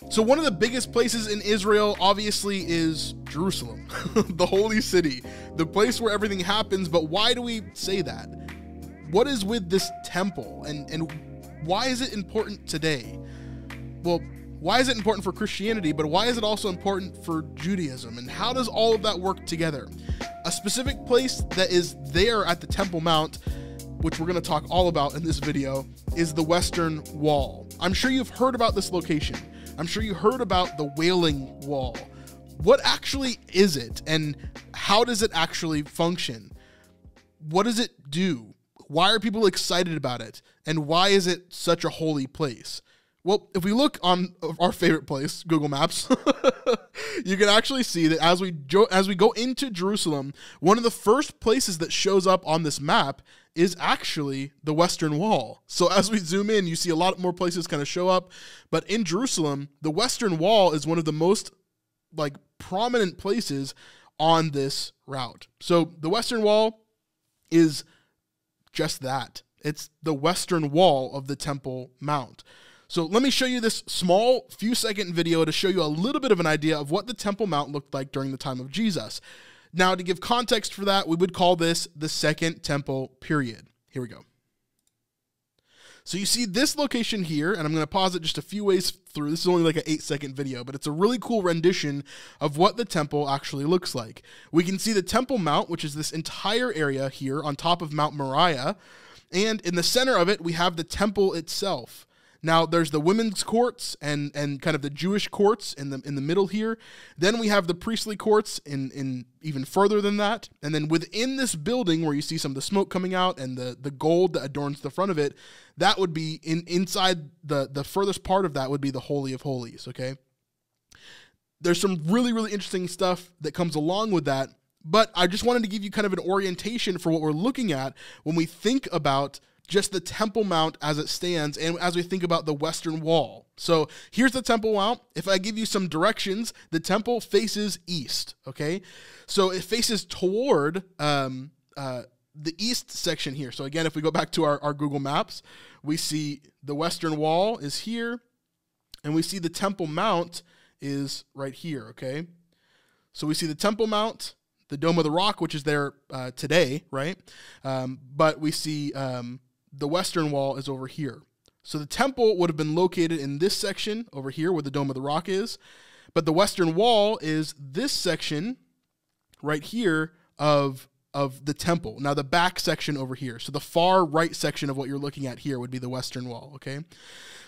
So one of the biggest places in Israel obviously is Jerusalem, the holy city, the place where everything happens. But why do we say that? What is with this temple, and why is it important today? Well, why is it important for Christianity, but why is it also important for Judaism? And how does all of that work together? A specific place that is there at the Temple Mount, which we're going to talk all about in this video, is the Western Wall. I'm sure you've heard about this location. I'm sure you heard about the Wailing Wall. What actually is it, and how does it actually function? What does it do? Why are people excited about it? And why is it such a holy place? Well, if we look on our favorite place, Google Maps, you can actually see that as we go into Jerusalem, one of the first places that shows up on this map is actually the Western Wall. So as we zoom in, you see a lot more places kind of show up. But in Jerusalem, the Western Wall is one of the most prominent places on this route. So the Western Wall is just that. It's the Western Wall of the Temple Mount. So let me show you this small few-second video to show you a little bit of an idea of what the Temple Mount looked like during the time of Jesus. Now, to give context for that, we would call this the Second Temple period. Here we go. So you see this location here, and I'm going to pause it just a few ways through. This is only like an 8-second video, but it's a really cool rendition of what the temple actually looks like. We can see the Temple Mount, which is this entire area here on top of Mount Moriah, and in the center of it, we have the temple itself. Now, there's the women's courts and kind of the Jewish courts in the middle here. Then we have the priestly courts in even further than that. And then within this building where you see some of the smoke coming out and the gold that adorns the front of it, that would be inside the furthest part of that would be the Holy of Holies, okay? There's some really, really interesting stuff that comes along with that. But I just wanted to give you kind of an orientation for what we're looking at when we think about just the Temple Mount as it stands, and as we think about the Western Wall. So here's the Temple Mount. If I give you some directions, the temple faces east, okay? So it faces toward the east section here. So again, if we go back to our Google Maps, we see the Western Wall is here, and we see the Temple Mount is right here, okay? So we see the Temple Mount, the Dome of the Rock, which is there today, right? But we see the Western Wall is over here. So the temple would have been located in this section over here where the Dome of the Rock is. But the Western Wall is this section right here of the temple. Now the back section over here. So the far right section of what you're looking at here would be the Western Wall, okay?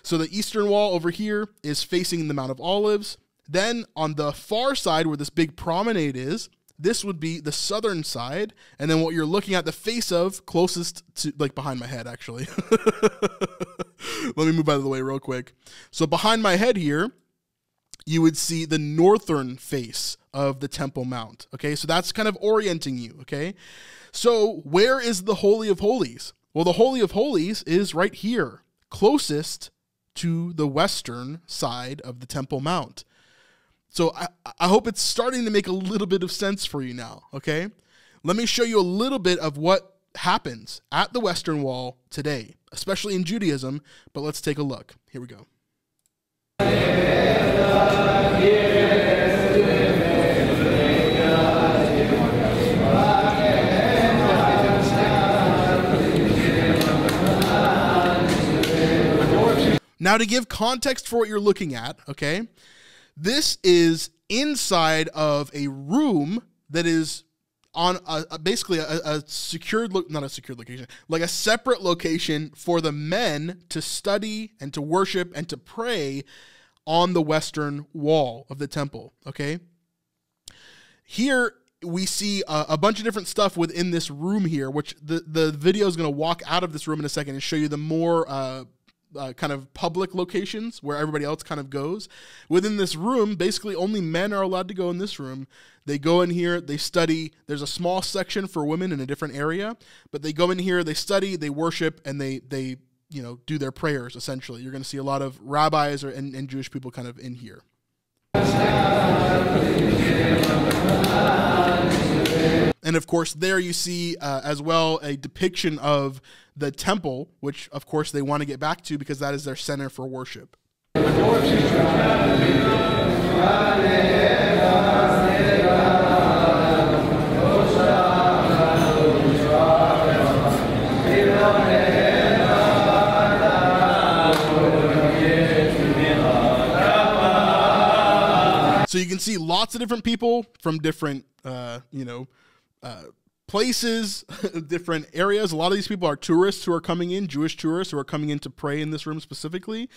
So the Eastern Wall over here is facing the Mount of Olives. Then on the far side where this big promenade is, this would be the southern side, and then what you're looking at the face of, closest to, behind my head, actually. Let me move out of the way real quick. So behind my head here, you would see the northern face of the Temple Mount, okay? So that's kind of orienting you, okay? So where is the Holy of Holies? Well, the Holy of Holies is right here, closest to the western side of the Temple Mount. So I hope it's starting to make a little bit of sense for you now, okay? Let me show you a little bit of what happens at the Western Wall today, especially in Judaism, but let's take a look. Here we go. Now to give context for what you're looking at, okay? This is inside of a room that is on basically a secured, not a secured location, like a separate location for the men to study and to worship and to pray on the Western Wall of the temple, okay? Here we see a bunch of different stuff within this room here, which the video is going to walk out of this room in a second and show you the more kind of public locations where everybody else kind of goes. Within this room, basically only men are allowed to go in this room. They go in here, they study. There's a small section for women in a different area, but they go in here, they study, they worship, and they do their prayers, essentially. You're going to see a lot of rabbis and Jewish people kind of in here. And of course, there you see as well a depiction of the temple, which of course they want to get back to because that is their center for worship. So you can see lots of different people from different, places, different areas. A lot of these people are tourists who are coming in, Jewish tourists who are coming in to pray in this room specifically.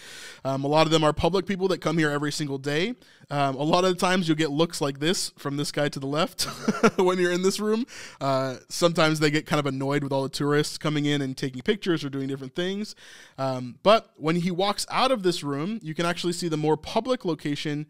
A lot of them are public people that come here every single day. A lot of the times you'll get looks like this from this guy to the left when you're in this room. Sometimes they get kind of annoyed with all the tourists coming in and taking pictures or doing different things. But when he walks out of this room, you can actually see the more public location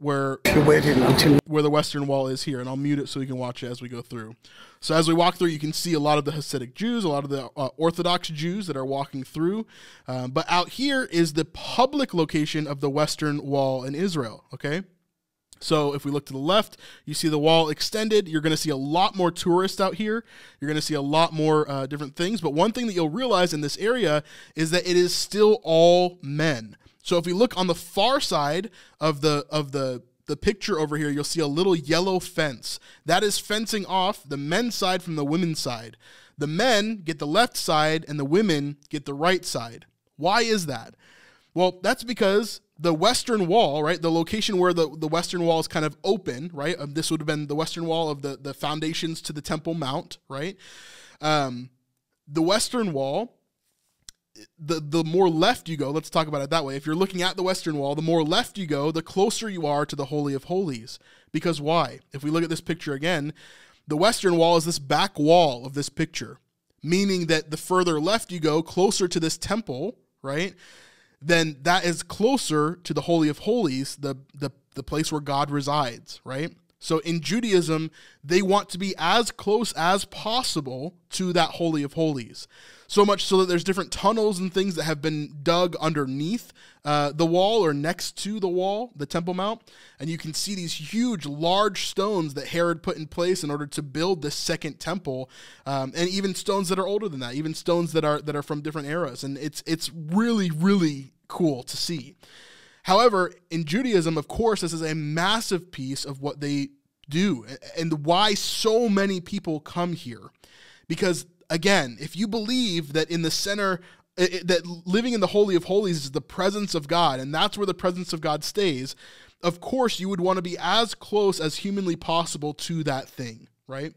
where the Western Wall is here, and I'll mute it so you can watch it as we go through. So as we walk through, you can see a lot of the Hasidic Jews, a lot of the Orthodox Jews that are walking through. But out here is the public location of the Western Wall in Israel, okay? So if we look to the left, you see the wall extended. You're going to see a lot more tourists out here. You're going to see a lot more different things. But one thing that you'll realize in this area is that it is still all men. So if we look on the far side of the picture over here, you'll see a little yellow fence. That is fencing off the men's side from the women's side. The men get the left side and the women get the right side. Why is that? Well, that's because the Western Wall, right, the location where the Western Wall is kind of open, right, this would have been the Western Wall of the foundations to the Temple Mount, right? The Western Wall, the more left you go, let's talk about it that way. If you're looking at the Western Wall, the more left you go, the closer you are to the Holy of Holies. Because why? If we look at this picture again, the Western Wall is this back wall of this picture, meaning that the further left you go, closer to this temple, right, then that is closer to the Holy of Holies, the place where God resides, right? So in Judaism, they want to be as close as possible to that Holy of Holies. So much so that there's different tunnels and things that have been dug underneath the wall or next to the wall, the Temple Mount. And you can see these huge, large stones that Herod put in place in order to build this second temple. And even stones that are older than that, even stones that are from different eras. And it's really, really cool to see. However, in Judaism, of course, this is a massive piece of what they do and why so many people come here. Because, again, if you believe that in the center, that living in the Holy of Holies is the presence of God, and that's where the presence of God stays, of course, you would want to be as close as humanly possible to that thing, right?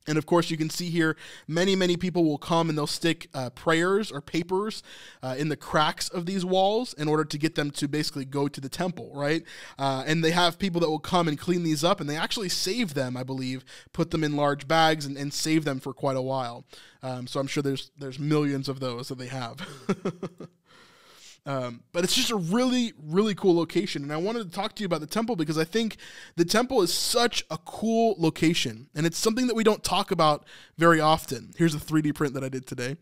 And of course, you can see here, many, many people will come and they'll stick prayers or papers in the cracks of these walls in order to get them to basically go to the temple, right? And they have people that will come and clean these up, and they actually save them, I believe, put them in large bags and save them for quite a while. So I'm sure there's millions of those that they have. But it's just a really, really cool location. And I wanted to talk to you about the temple because I think the temple is such a cool location. And it's something that we don't talk about very often. Here's a 3D print that I did today.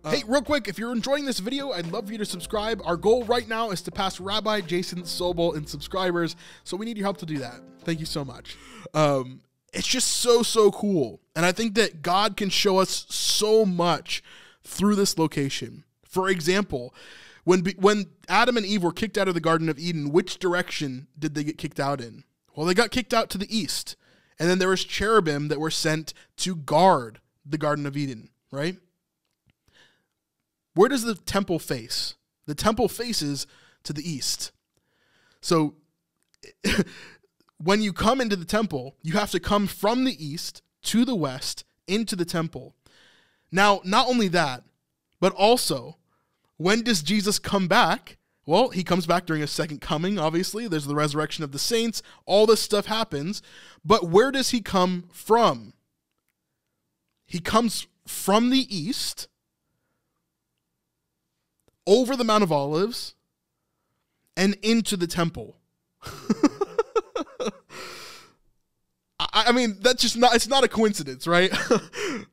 Hey, real quick, if you're enjoying this video, I'd love for you to subscribe. Our goal right now is to pass Rabbi Jason Sobel in subscribers. So we need your help to do that. Thank you so much. It's just so cool. And I think that God can show us so much through this location. For example, when Adam and Eve were kicked out of the Garden of Eden, which direction did they get kicked out in? Well, they got kicked out to the east. And then there was cherubim that were sent to guard the Garden of Eden, right? Where does the temple face? The temple faces to the east. So when you come into the temple, you have to come from the east to the west into the temple. Now, not only that, but also, when does Jesus come back? Well, he comes back during his second coming, obviously. There's the resurrection of the saints. All this stuff happens. But where does he come from? He comes from the east, over the Mount of Olives, and into the temple. I mean, that's just not, it's not a coincidence, right?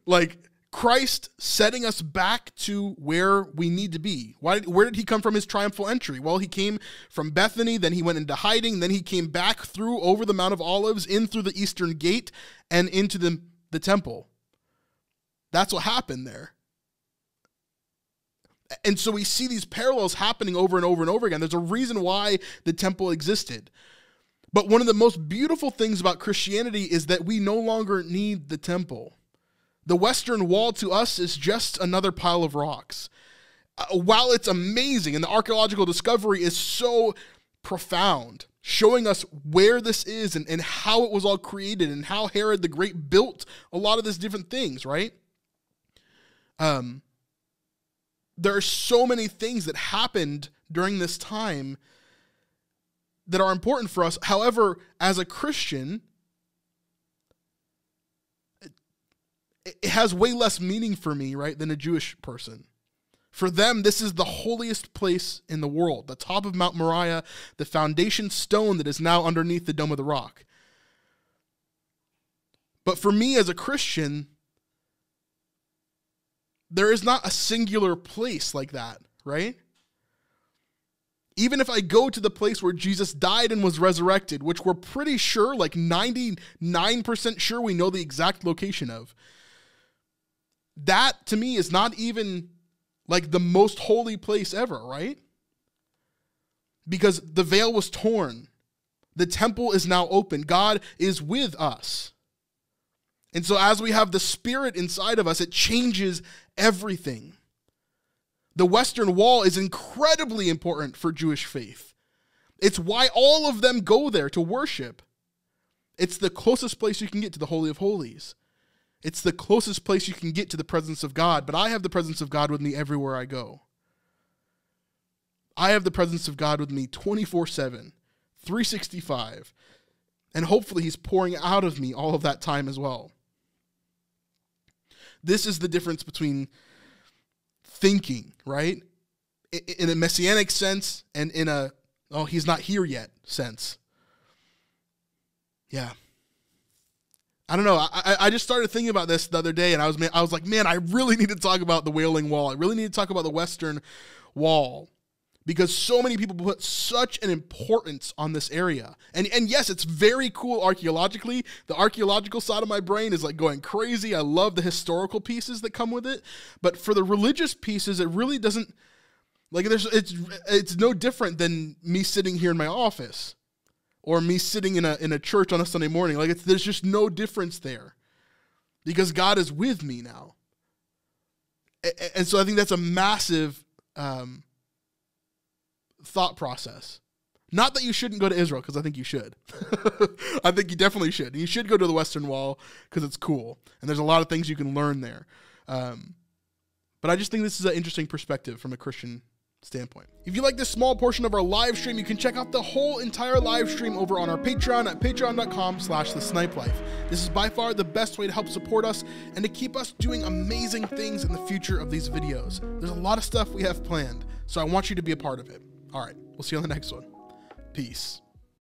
Like, Christ setting us back to where we need to be. Where did he come from his triumphal entry? Well, he came from Bethany, then he went into hiding, then he came back through over the Mount of Olives, in through the eastern gate, and into the temple. That's what happened there. And so we see these parallels happening over and over and over again. There's a reason why the temple existed. But one of the most beautiful things about Christianity is that we no longer need the temple. The Western Wall to us is just another pile of rocks. While it's amazing and the archaeological discovery is so profound, showing us where this is and how it was all created and how Herod the Great built a lot of these different things, right? There are so many things that happened during this time that are important for us. However, as a Christian, it has way less meaning for me, right, than a Jewish person. For them, this is the holiest place in the world, the top of Mount Moriah, the foundation stone that is now underneath the Dome of the Rock. But for me as a Christian, there is not a singular place like that, right? Even if I go to the place where Jesus died and was resurrected, which we're pretty sure, like 99% sure we know the exact location of, that to me is not even like the most holy place ever, right? Because the veil was torn. The temple is now open. God is with us. And so as we have the Spirit inside of us, it changes everything. The Western Wall is incredibly important for Jewish faith. It's why all of them go there to worship. It's the closest place you can get to the Holy of Holies. It's the closest place you can get to the presence of God, but I have the presence of God with me everywhere I go. I have the presence of God with me 24/7, 365, and hopefully He's pouring out of me all of that time as well. This is the difference between thinking, right? In a messianic sense and in a, oh, He's not here yet sense. Yeah. I don't know. I just started thinking about this the other day, and I was like, man, I really need to talk about the Wailing Wall. I really need to talk about the Western Wall, because so many people put such an importance on this area. And yes, it's very cool archaeologically. The archaeological side of my brain is like going crazy. I love the historical pieces that come with it. But for the religious pieces, it really doesn't, like, it's no different than me sitting here in my office or me sitting in a church on a Sunday morning. Like, there's just no difference there because God is with me now. And so I think that's a massive thought process. Not that you shouldn't go to Israel, because I think you should. I think you definitely should. And you should go to the Western Wall because it's cool. And there's a lot of things you can learn there. But I just think this is an interesting perspective from a Christian standpoint. If you like this small portion of our live stream, you can check out the whole entire live stream over on our Patreon at patreon.com/thesnipelife. This is by far the best way to help support us and to keep us doing amazing things in the future of these videos. There's a lot of stuff we have planned, so I want you to be a part of it. All right, we'll see you on the next one. Peace.